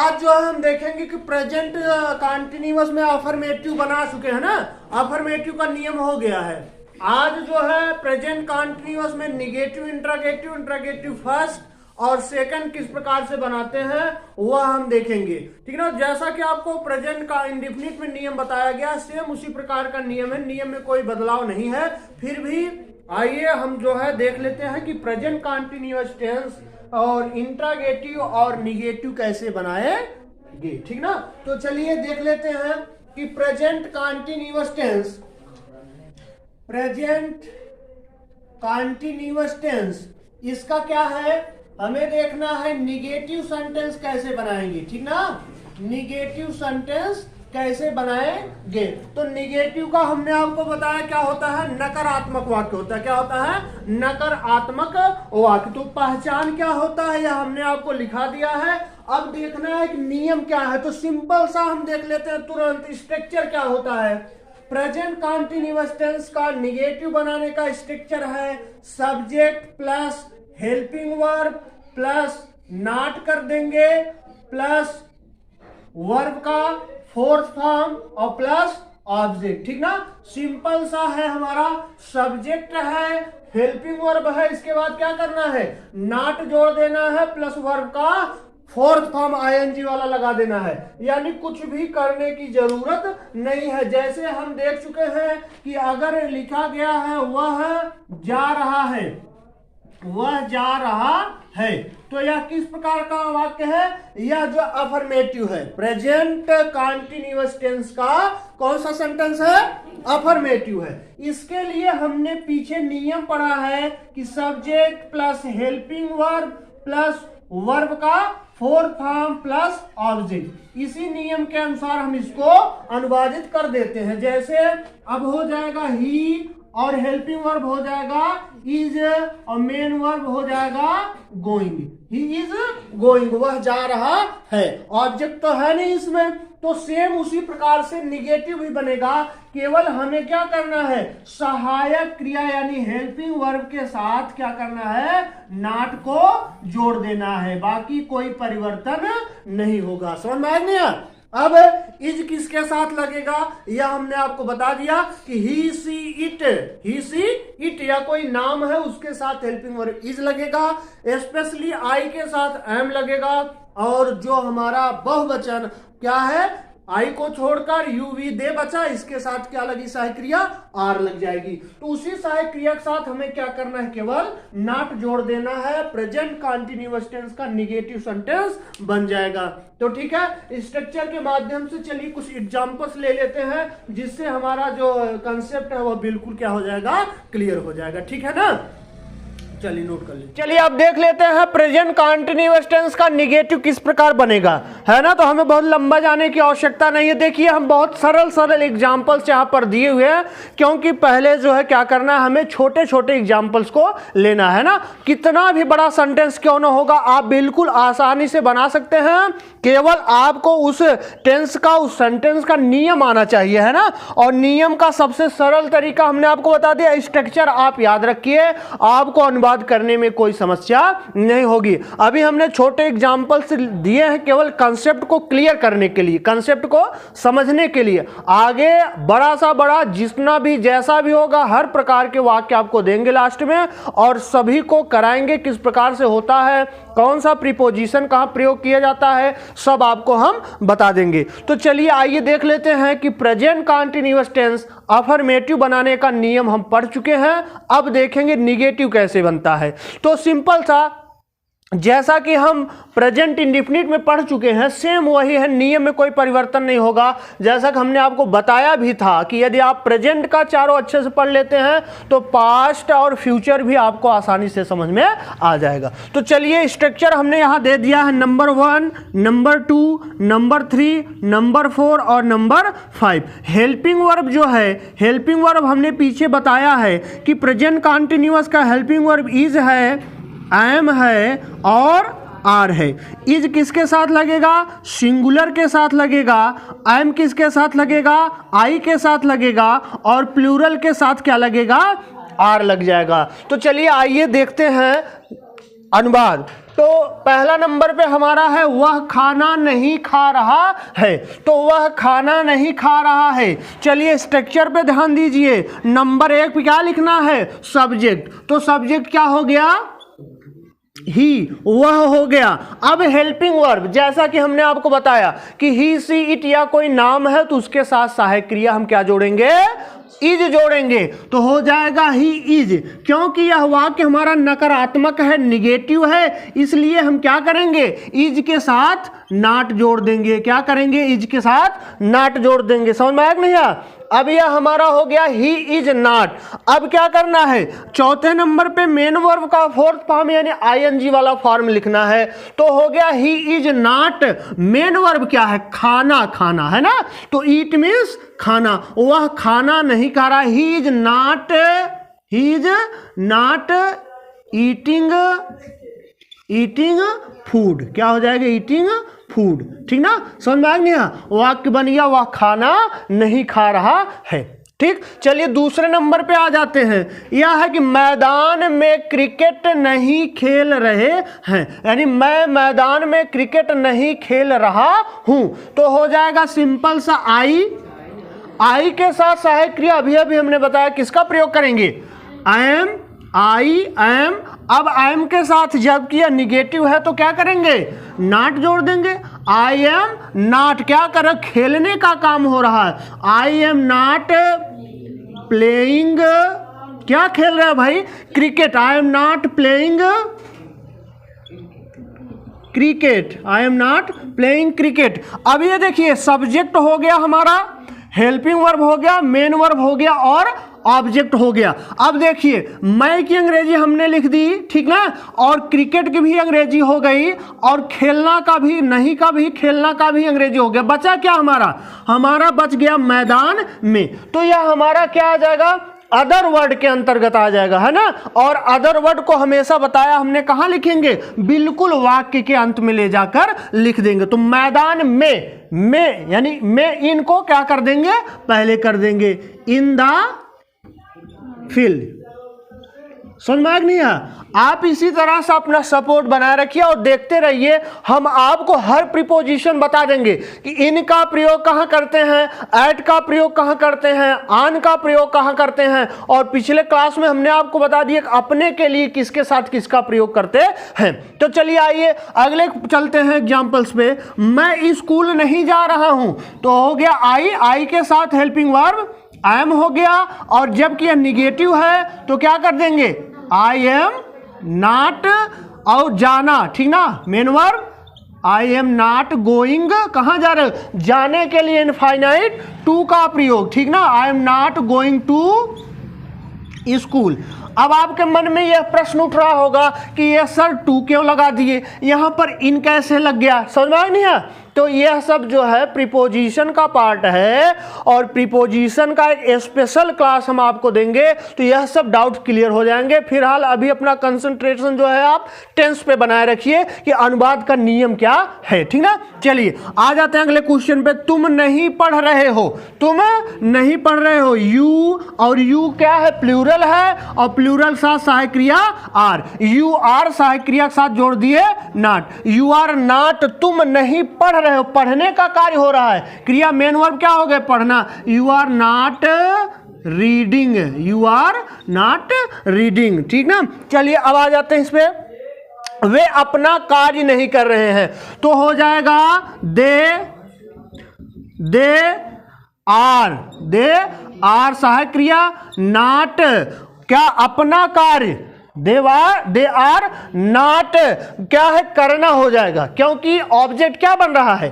आज जो है हम देखेंगे कि प्रेजेंट कंटिन्यूअस में अफर्मेटिव बना चुके हैं ना, अफर्मेटिव का नियम हो गया है। आज जो है प्रेजेंट कंटिन्यूअस में निगेटिव इंट्रोगेटिव, इंट्रोगेटिव फर्स्ट और सेकंड किस प्रकार से बनाते हैं वह हम देखेंगे, ठीक है ना। जैसा कि आपको प्रेजेंट का इंडेफिनिट में नियम बताया गया, सेम उसी प्रकार का नियम है, नियम में कोई बदलाव नहीं है। फिर भी आइए हम जो है देख लेते हैं कि प्रेजेंट कंटिन्यूअस टेंस और इंट्रोगेटिव और निगेटिव कैसे बनाएंगे, ठीक ना। तो चलिए देख लेते हैं कि present continuous tense, present continuous tense इसका क्या है, हमें देखना है निगेटिव सेंटेंस कैसे बनाएंगे, ठीक ना। निगेटिव सेंटेंस कैसे बनाएंगे, तो निगेटिव का हमने आपको बताया क्या होता है, नकारात्मक वाक्य होता है। क्या होता है, नकारात्मक वाक्य। तो पहचान क्या होता है यह हमने आपको लिखा दिया है। अब देखना है कि नियम क्या है, तो सिंपल सा हम देख लेते हैं तुरंत। स्ट्रक्चर क्या होता है, प्रेजेंट कंटिन्यूअस टेंस का निगेटिव बनाने का स्ट्रक्चर है subject plus helping verb plus not कर देंगे प्लस वर्ब का फोर्थ फॉर्म और प्लस ऑब्जेक्ट, ठीक ना। सिंपल सा है, हमारा सब्जेक्ट है, हेल्पिंग वर्ब है, इसके बाद क्या करना है, नॉट जोड़ देना है प्लस वर्ब का फोर्थ फॉर्म आईएनजी वाला लगा देना है। यानी कुछ भी करने की जरूरत नहीं है। जैसे हम देख चुके हैं कि अगर लिखा गया है वह जा रहा है, वह जा रहा है, तो यह किस प्रकार का वाक्य है, यह जो अफर्मेटिव है। प्रेजेंट कंटिन्यूअस टेंस का कौन सा सेंटेंस है, अफर्मेटिव है। इसके लिए हमने पीछे नियम पढ़ा है कि subject plus helping verb plus verb का फोर्थ फॉर्म प्लस ऑब्जेक्ट। इसी नियम के अनुसार हम इसको अनुवादित कर देते हैं। जैसे अब हो जाएगा ही और हेल्पिंग वर्ब हो जाएगा इज और मेन वर्ब हो जाएगा गोइंग। ही इज गोइंग, वह जा रहा है। ऑब्जेक्ट तो है नहीं इसमें, तो सेम उसी प्रकार से निगेटिव भी बनेगा। केवल हमें क्या करना है, सहायक क्रिया यानी हेल्पिंग वर्ब के साथ क्या करना है, नॉट को जोड़ देना है। बाकी कोई परिवर्तन नहीं होगा। समझ में आ गया। अब इज किसके साथ लगेगा, यह हमने आपको बता दिया कि ही see it, he see it या कोई नाम है उसके साथ हेल्पिंग वर्ब इज लगेगा। स्पेशली आई के साथ एम लगेगा। और जो हमारा बहुवचन क्या है, आई को छोड़कर यू वी दे बचा, इसके साथ क्या लगी, सहायक क्रिया आर लग जाएगी। तो उसी सहायक क्रिया के साथ हमें क्या करना है, केवल नॉट जोड़ देना है। प्रेजेंट कंटिन्यूअस टेंस का निगेटिव सेंटेंस बन जाएगा। तो ठीक है, स्ट्रक्चर के माध्यम से चलिए कुछ एग्जांपल्स ले लेते हैं, जिससे हमारा जो कंसेप्ट है वह बिल्कुल क्या हो जाएगा, क्लियर हो जाएगा। ठीक है ना, चलिए नोट कर लीजिए। चलिए अब देख लेते हैं प्रेजेंट कंटिन्यूअस टेंस का निगेटिव किस प्रकार बनेगा, है ना। तो हमें बहुत लंबा जाने की आवश्यकता नहीं है। देखिए हम बहुत सरल सरल एग्जांपल्स यहाँ पर दिए हुए हैं, क्योंकि पहले जो है क्या करना है, हमें छोटे छोटे एग्जांपल्स को लेना है ना। कितना भी बड़ा सेंटेंस क्यों ना होगा, आप बिल्कुल आसानी से बना सकते हैं। केवल आपको उस टेंस का, उस सेंटेंस का नियम आना चाहिए, है ना। और नियम का सबसे सरल तरीका हमने आपको बता दिया। स्ट्रक्चर आप याद रखिए, आपको अनुवाद करने में कोई समस्या नहीं होगी। अभी हमने छोटे एग्जांपल्स दिए हैं केवल कंसेप्ट को क्लियर करने के लिए, कंसेप्ट को समझने के लिए। आगे बड़ा सा बड़ा जितना भी जैसा भी होगा, हर प्रकार के वाक्य आपको देंगे लास्ट में, और सभी को कराएंगे किस प्रकार से होता है, कौन सा प्रीपोजिशन कहां प्रयोग किया जाता है, सब आपको हम बता देंगे। तो चलिए आइए देख लेते हैं कि प्रेजेंट कंटिन्यूअस टेंस अफर्मेटिव बनाने का नियम हम पढ़ चुके हैं। अब देखेंगे निगेटिव कैसे बनता है। तो सिंपल सा, जैसा कि हम प्रेजेंट इंडेफिनिट में पढ़ चुके हैं, सेम वही है, नियम में कोई परिवर्तन नहीं होगा। जैसा कि हमने आपको बताया भी था कि यदि आप प्रेजेंट का चारों अच्छे से पढ़ लेते हैं तो पास्ट और फ्यूचर भी आपको आसानी से समझ में आ जाएगा। तो चलिए स्ट्रक्चर हमने यहाँ दे दिया है, नंबर 1, नंबर 2, नंबर 3, नंबर 4 और नंबर 5। हेल्पिंग वर्ब जो है, हेल्पिंग वर्ब हमने पीछे बताया है कि प्रेजेंट कंटिन्यूअस का हेल्पिंग वर्ब इज है, एम है और आर है। इज किसके साथ लगेगा, सिंगुलर के साथ लगेगा। एम किसके साथ लगेगा, आई के साथ लगेगा। और प्लूरल के साथ क्या लगेगा, आर लग जाएगा। तो चलिए आइए देखते हैं अनुवाद। तो पहला नंबर पे हमारा है वह खाना नहीं खा रहा है, तो वह खाना नहीं खा रहा है। चलिए स्ट्रक्चर पे ध्यान दीजिए, नंबर 1 पे क्या लिखना है, सब्जेक्ट, तो सब्जेक्ट क्या हो गया, ही, वह हो गया। अब हेल्पिंग वर्ब, जैसा कि हमने आपको बताया कि ही सी इट या कोई नाम है तो उसके साथ सहायक क्रिया हम क्या जोड़ेंगे, इज जोड़ेंगे, तो हो जाएगा ही इज। क्योंकि यह वाक्य हमारा नकारात्मक है, निगेटिव है, इसलिए हम क्या करेंगे, इज के साथ नॉट जोड़ देंगे। क्या करेंगे, इज के साथ नॉट जोड़ देंगे। समझ में आया नहीं है? अब यह हमारा हो गया ही इज नॉट। अब क्या करना है, चौथे नंबर पे मेन वर्ब का फोर्थ फॉर्म यानी आईएनजी वाला फॉर्म लिखना है। तो हो गया he is not, main verb क्या है, खाना, खाना है ना, तो ईट मीन्स खाना, वह खाना नहीं खा रहा। He is not eating food. क्या हो जाएगा, ईटिंग फूड। ठीक ना, समझ में आ गया, वाक्य बन गया वह खाना नहीं खा रहा है। ठीक, चलिए दूसरे नंबर पे आ जाते हैं। यह है कि मैदान में क्रिकेट नहीं खेल रहे हैं, यानी मैं मैदान में क्रिकेट नहीं खेल रहा हूं। तो हो जाएगा सिंपल सा आई के साथ सहायक क्रिया अभी अभी हमने बताया किसका प्रयोग करेंगे, आई एम। अब आई एम के साथ जबकि यह निगेटिव है तो क्या करेंगे, नॉट जोड़ देंगे। आई एम नॉट, क्या कर रहे, खेलने का काम हो रहा है। आई एम नॉट प्लेइंग, क्या खेल रहे हैं भाई, cricket. I am not playing cricket, I am not playing cricket. अब ये देखिए सब्जेक्ट हो गया हमारा, हेल्पिंग वर्ब हो गया, मेन वर्ब हो गया और ऑब्जेक्ट हो गया। अब देखिए मैं की अंग्रेजी हमने लिख दी, ठीक ना, और क्रिकेट की भी अंग्रेजी हो गई, और खेलना का भी, नहीं का भी, खेलना का भी अंग्रेजी हो गया। बचा क्या हमारा बच गया मैदान में। तो यह हमारा क्या आ जाएगा, अदर वर्ड के अंतर्गत आ जाएगा, है ना। और अदर वर्ड को हमेशा बताया हमने कहां लिखेंगे, बिल्कुल वाक्य के अंत में ले जाकर लिख देंगे। तो मैदान में यानी में, इनको क्या कर देंगे, पहले कर देंगे इन द फील्ड। समझ में आ नहीं है? आप इसी तरह से अपना सपोर्ट बनाए रखिए और देखते रहिए, हम आपको हर प्रीपोजिशन बता देंगे कि इनका प्रयोग कहां करते हैं, एट का प्रयोग कहां करते हैं, ऑन का प्रयोग कहां करते हैं। और पिछले क्लास में हमने आपको बता दिया कि अपने के लिए किसके साथ किसका प्रयोग करते हैं। तो चलिए आइए अगले चलते हैं एग्जाम्पल्स पे। मैं स्कूल नहीं जा रहा हूं, तो हो गया आई के साथ हेल्पिंग वर्ब आई एम हो गया, और जबकि यह निगेटिव है तो क्या कर देंगे, आई एम नॉट, और जाना, ठीक ना, main verb I am not going, कहां जा रहे हो, जाने के लिए इनफाइनाइट टू का प्रयोग, ठीक ना, I am not going to school. अब आपके मन में यह प्रश्न उठ रहा होगा कि ये सर टू क्यों लगा दिए, यहां पर इन कैसे लग गया, समझ में नहीं है। तो यह सब जो है प्रीपोजिशन का पार्ट है, और प्रीपोजिशन का एक स्पेशल क्लास हम आपको देंगे, तो यह सब डाउट क्लियर हो जाएंगे। फिलहाल अभी अपना कंसंट्रेशन जो है आप टेंस पे बनाए रखिए कि अनुवाद का नियम क्या है, ठीक ना। चलिए आ जाते हैं अगले क्वेश्चन पे। तुम नहीं पढ़ रहे हो, तुम नहीं पढ़ रहे हो, यू, और यू क्या है, प्लूरल है, और प्लूरल साथ सहायक क्रिया आर, यू आर सहायक क्रिया के साथ जोड़ दिए नॉट, यू आर नॉट, तुम नहीं पढ़ रहे हो, पढ़ने का कार्य हो रहा है, क्रिया मेन वर्ब क्या हो गए, पढ़ना, you are not reading, you are not reading, ठीक ना। चलिए अब आ जाते हैं इस पे, वे अपना कार्य नहीं कर रहे हैं, तो हो जाएगा दे आर सहायक क्रिया, नॉट क्या, अपना कार्य, दे आर नॉट क्या है, करना हो जाएगा, क्योंकि ऑब्जेक्ट क्या बन रहा है,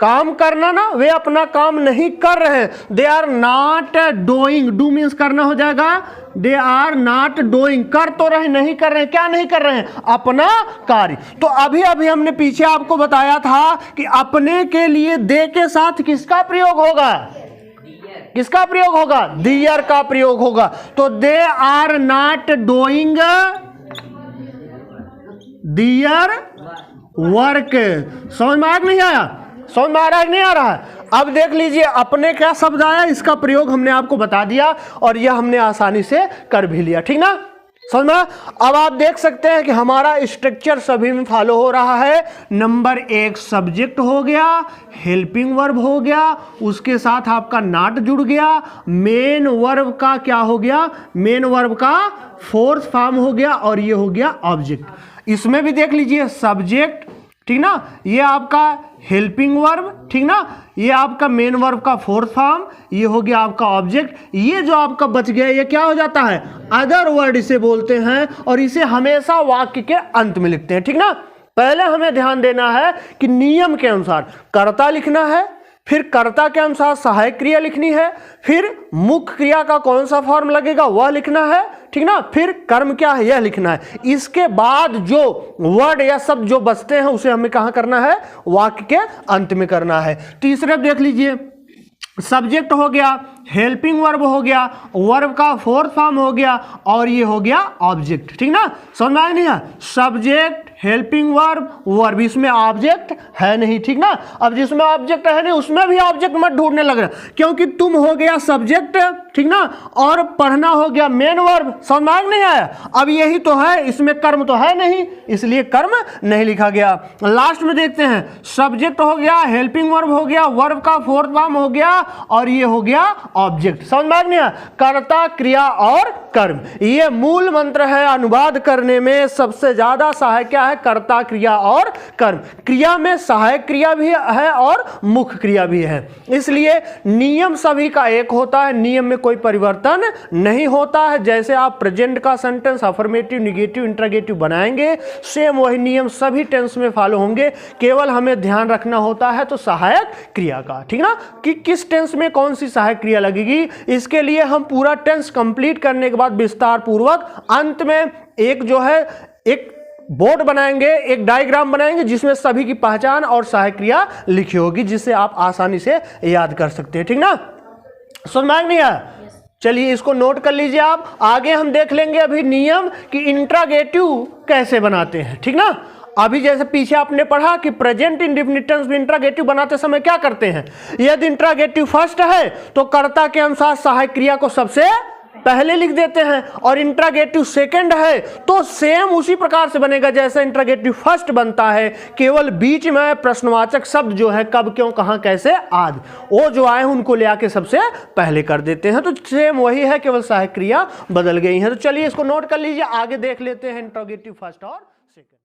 काम करना ना, वे अपना काम नहीं कर रहे, they are not doing, do means करना हो जाएगा, दे आर नॉट डूइंग, कर तो रहे, नहीं कर रहे, क्या नहीं कर रहे हैं, अपना कार्य। तो अभी अभी हमने पीछे आपको बताया था कि अपने के लिए दे के साथ किसका प्रयोग होगा, किसका प्रयोग होगा, दियर का प्रयोग होगा। तो they are not doing their work. समझ में आ नहीं आया, समझ में आ रहा है नहीं आ रहा है। अब देख लीजिए अपने क्या शब्द आया, इसका प्रयोग हमने आपको बता दिया और यह हमने आसानी से कर भी लिया, ठीक ना। समझ में? अब आप देख सकते हैं कि हमारा स्ट्रक्चर सभी में फॉलो हो रहा है। नंबर 1 सब्जेक्ट हो गया, हेल्पिंग वर्ब हो गया, उसके साथ आपका नॉट जुड़ गया, मेन वर्ब का क्या हो गया, मेन वर्ब का फोर्थ फॉर्म हो गया, और ये हो गया ऑब्जेक्ट। इसमें भी देख लीजिए सब्जेक्ट, ठीक ना, ये आपका हेल्पिंग वर्ब, ठीक ना, ये आपका मेन वर्ब का फोर्थ फॉर्म, ये हो गया आपका ऑब्जेक्ट। ये जो आपका बच गया ये क्या हो जाता है, अदर वर्ड इसे बोलते हैं, और इसे हमेशा वाक्य के अंत में लिखते हैं, ठीक ना। पहले हमें ध्यान देना है कि नियम के अनुसार कर्ता लिखना है, फिर कर्ता के अनुसार सहायक क्रिया लिखनी है, फिर मुख्य क्रिया का कौन सा फॉर्म लगेगा वह लिखना है, ठीक ना, फिर कर्म क्या है यह लिखना है। इसके बाद जो वर्ड या शब्द जो बचते हैं उसे हमें कहां करना है, वाक्य के अंत में करना है। तीसरे देख लीजिए, सब्जेक्ट हो गया, हेल्पिंग वर्ब हो गया, वर्ब का फोर्थ फॉर्म हो गया, और ये हो गया ऑब्जेक्ट, ठीक ना। समझ में आया नहीं है? सब्जेक्ट, हेल्पिंग वर्ब, वर्ब, इसमें ऑब्जेक्ट है नहीं, ठीक ना। अब जिसमें ऑब्जेक्ट है नहीं उसमें भी ऑब्जेक्ट मत ढूंढने लग रहा, क्योंकि तुम हो गया सब्जेक्ट, ठीक ना, और पढ़ना हो गया मेन वर्ब। समझ में नहीं आया? अब यही तो है, इसमें कर्म तो है नहीं, इसलिए कर्म नहीं लिखा गया। लास्ट में देखते हैं, सब्जेक्ट हो गया, हेल्पिंग वर्ब हो गया, वर्ब का फोर्थ फॉर्म हो गया, और ये हो गया ऑब्जेक्ट। समझ में नहीं आया? कर्ता, क्रिया और कर्म, ये मूल मंत्र है। अनुवाद करने में सबसे ज्यादा सहायक क्या है, कर्ता, क्रिया और कर्म। क्रिया में सहायक क्रिया भी है और मुख्य क्रिया भी है, इसलिए नियम सभी का एक होता है, नियम में कोई परिवर्तन नहीं होता है। जैसे आप प्रेजेंट का सेंटेंस अफर्मेटिव, निगेटिव, इंट्रोगेटिव बनाएंगे, सेम वही नियम सभी टेंस में फॉलो होंगे। केवल हमें ध्यान रखना होता है तो सहायक क्रिया का, ठीक ना, कि किस टेंस में कौन सी सहायक क्रिया लगेगी। इसके लिए हम पूरा टेंस कंप्लीट करने के बाद विस्तार पूर्वक अंत में एक जो है एक बोर्ड बनाएंगे, एक डायग्राम बनाएंगे जिसमें सभी की पहचान और सहायक क्रिया लिखी होगी, जिससे आप आसानी से याद कर सकते हैं, ठीक ना। समझ में नहीं आया? चलिए इसको नोट कर लीजिए आप। आगे हम देख लेंगे अभी नियम कि इंट्रोगेटिव कैसे बनाते हैं, ठीक ना। अभी जैसे पीछे आपने पढ़ा कि प्रेजेंट इंडेफिनिट टेंस में इंट्रोगेटिव बनाते समय क्या करते हैं, यदि इंट्रोगेटिव फर्स्ट है तो कर्ता के अनुसार सहायक क्रिया को सबसे पहले लिख देते हैं, और इंट्रोगेटिव सेकंड है तो सेम उसी प्रकार से बनेगा जैसे इंट्रोगेटिव फर्स्ट बनता है, केवल बीच में प्रश्नवाचक शब्द जो है कब, क्यों, कहां, कैसे आदि वो जो आए हैं उनको ले आके सबसे पहले कर देते हैं। तो सेम वही है, केवल सहायक क्रिया बदल गई है। तो चलिए इसको नोट कर लीजिए, आगे देख लेते हैं इंट्रोगेटिव फर्स्ट और सेकंड।